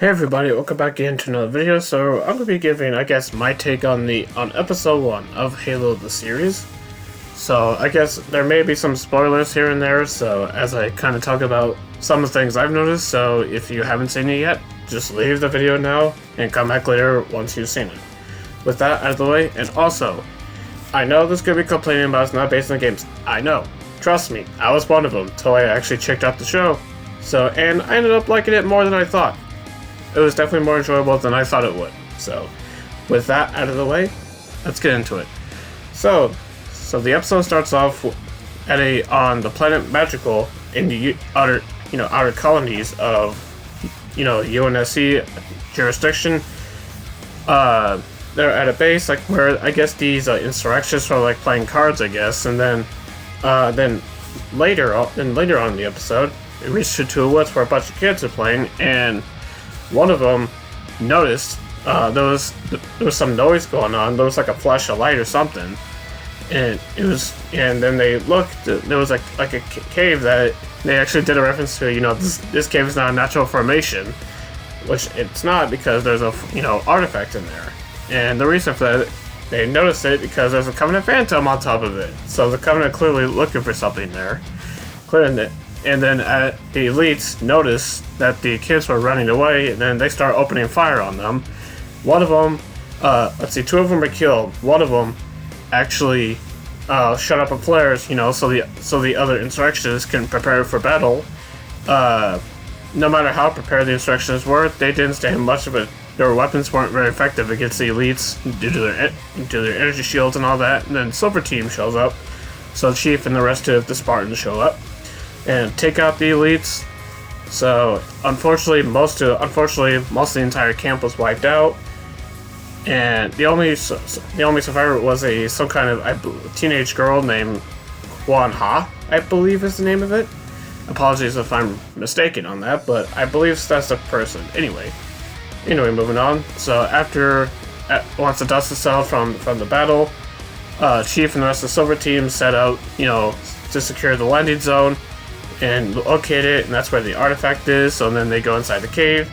Hey everybody, welcome back again to another video. So I'm gonna be giving, I guess, my take on episode 1 of Halo the series. So I guess there may be some spoilers here and there, so as I kind of talk about some of the things I've noticed, so if you haven't seen it yet, just leave the video now and come back later once you've seen it. With that out of the way, and also, I know this could be complaining about it's not based on the games. I know. Trust me, I was one of them till I actually checked out the show. And I ended up liking it more than I thought. It was definitely more enjoyable than I thought it would. So, with that out of the way, let's get into it. So the episode starts off on the planet Magical in the outer colonies of UNSC jurisdiction. They're at a base where I guess these insurrectionists are playing cards, I guess, and then later on in the episode, we reach to a woods where a bunch of kids are playing, and one of them noticed there was some noise going on. There was like a flash of light or something, and then they looked. There was like a cave that they actually did a reference to. This cave is not a natural formation, which it's not because there's a artifact in there. And the reason for that, they noticed it because there's a Covenant Phantom on top of it. So the Covenant clearly looking for something there, clearing it. And then the elites noticed that the kids were running away, and then they start opening fire on them. One of them, two of them were killed. One of them actually shut up a flare, so the other insurrectionists can prepare for battle. No matter how prepared the insurrectionists were, they didn't stand much of it. Their weapons weren't very effective against the elites due to their energy shields and all that. And then Silver Team shows up, so Chief and the rest of the Spartans show up and take out the elites. So unfortunately, most of the entire camp was wiped out, and the only survivor was some kind of teenage girl named Kwan Ha, I believe is the name of it. Apologies if I'm mistaken on that, but I believe that's the person. Anyway, moving on. So once the dust is settled from the battle, Chief and the rest of the Silver Team set out, to secure the landing zone and locate it, and that's where the artifact is. So then they go inside the cave.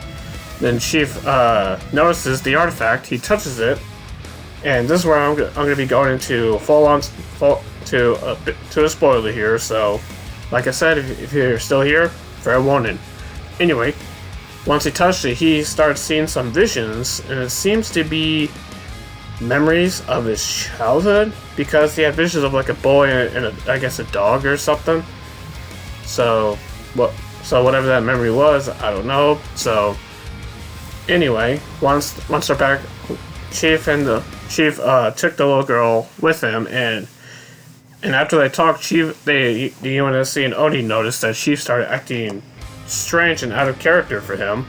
Then Chief notices the artifact. He touches it, and this is where I'm going to be going into to a spoiler here. So, like I said, if you're still here, fair warning. Anyway, once he touched it, he starts seeing some visions, and it seems to be memories of his childhood, because he had visions of a boy and a dog or something. So whatever that memory was, I don't know. So anyway, once they're back, Chief took the little girl with him, and after they talked, the UNSC and Oni noticed that Chief started acting strange and out of character for him.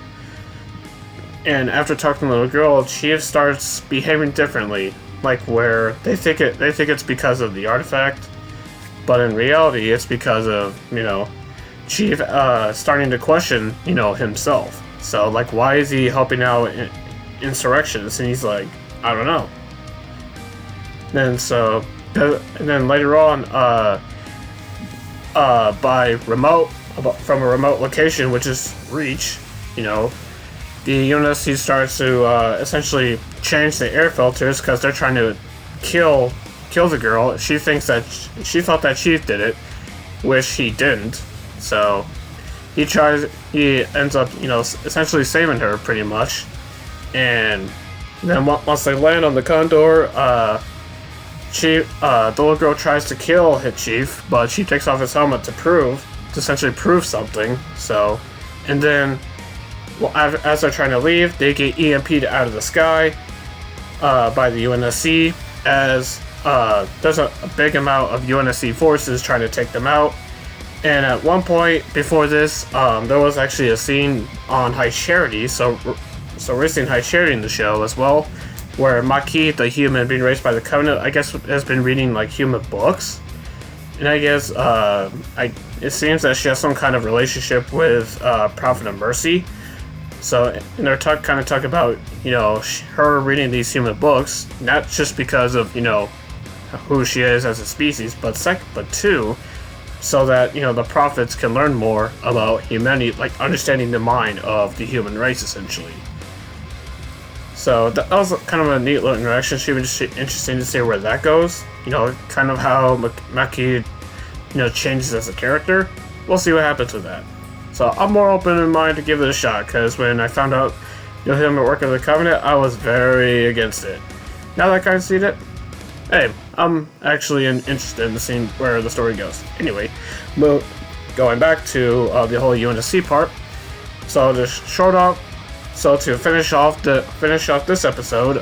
And after talking to the little girl, Chief starts behaving differently, where they think it's because of the artifact, but in reality, it's because of, Chief starting to question, himself. So, why is he helping out insurrectionists? And he's like, I don't know. And then later on, from a remote location, which is Reach, the UNSC starts to essentially change the air filters because they're trying to kill the girl. She thought that Chief did it, which he didn't. So he ends up, essentially saving her pretty much. And then once they land on the Condor, the little girl tries to kill Chief, but she takes off his helmet to essentially prove something. So, and then as they're trying to leave, they get EMP'd out of the sky by the UNSC, as there's a big amount of UNSC forces trying to take them out. And at one point before this, there was actually a scene on High Charity, so we're seeing High Charity in the show as well, where Maki, the human being raised by the Covenant, I guess has been reading human books. And I guess it seems that she has some kind of relationship with Prophet of Mercy. So, and they're kind of talk about, her reading these human books, not just because of, who she is as a species, but two, so that the prophets can learn more about humanity, like understanding the mind of the human race, essentially. So that was kind of a neat little interaction. Should be interesting to see where that goes. Kind of how Makee, changes as a character. We'll see what happens with that. So I'm more open in mind to give it a shot, because when I found out him working with the Covenant, I was very against it. Now that I kind of seen it, hey, I'm actually interested in seeing where the story goes. Anyway, going back to the whole UNSC part. So just short off. So to finish off this episode,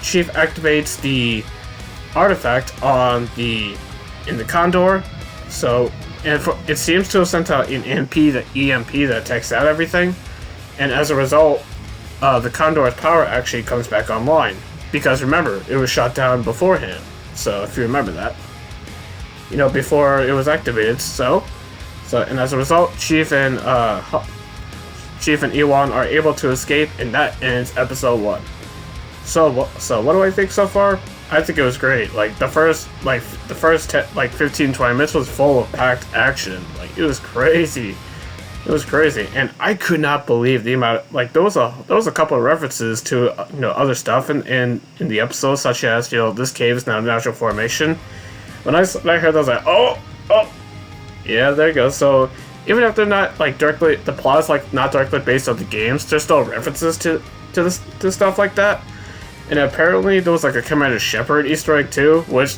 Chief activates the artifact in the Condor. So it seems to have sent out an EMP that takes out everything, and as a result, the Condor's power actually comes back online. Because remember, it was shot down beforehand. So if you remember that, before it was activated. So and as a result, Chief and Ewan are able to escape, and that ends episode 1. So what do I think so far? I think it was great. Like the first 15-20 minutes was full of packed action. Like it was crazy. It was crazy, and I could not believe the amount. There was a couple of references to other stuff in the episode, such as this cave is now a natural formation. When I heard that, I was like, oh, yeah, there you go. So even if they're not directly, the plot is not directly based on the games, there's still references to stuff like that. And apparently there was a Commander Shepard Easter egg too, which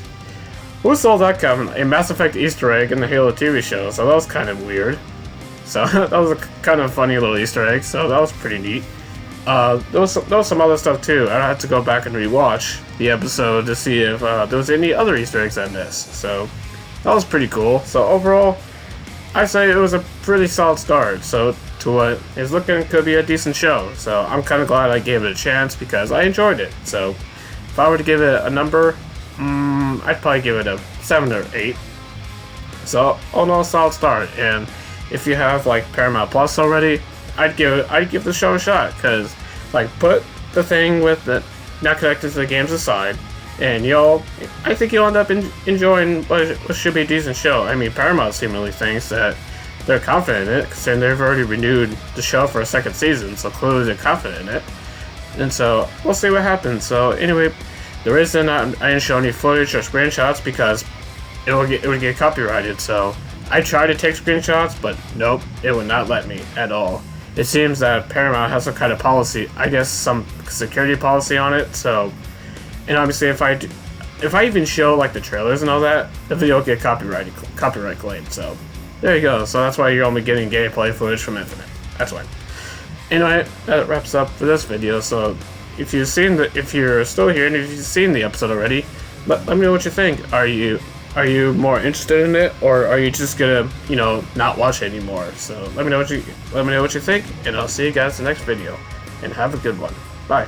who saw that coming? A Mass Effect Easter egg in the Halo TV show, so that was kind of weird. So that was a kind of funny little Easter egg, so that was pretty neat. There was some other stuff too. I had to go back and rewatch the episode to see if there was any other Easter eggs I missed. So that was pretty cool. So overall, I'd say it was a pretty solid start. So to what is looking could be a decent show. So I'm kind of glad I gave it a chance because I enjoyed it. So if I were to give it a number, I'd probably give it a 7 or 8. So all in all, solid start. And if you have Paramount Plus already, I'd give the show a shot, because put the thing with the not connected to the games aside, and I think you'll end up enjoying what should be a decent show. I mean, Paramount seemingly thinks that they're confident in it, considering they've already renewed the show for a second season, so clearly they're confident in it. And so we'll see what happens. So anyway, I didn't show any footage or screenshots because it would get copyrighted. So I tried to take screenshots, but nope, it would not let me at all. It seems that Paramount has some kind of policy, I guess some security policy on it, so, and obviously if I even show the trailers and all that, the video will get copyright claimed, so there you go. So that's why you're only getting gameplay footage from Infinite. That's why. Anyway, that wraps up for this video. So if you're still here and if you've seen the episode already, let me know what you think. Are you more interested in it, or are you just gonna, not watch it anymore? So let me know what you think, and I'll see you guys in the next video. And have a good one. Bye.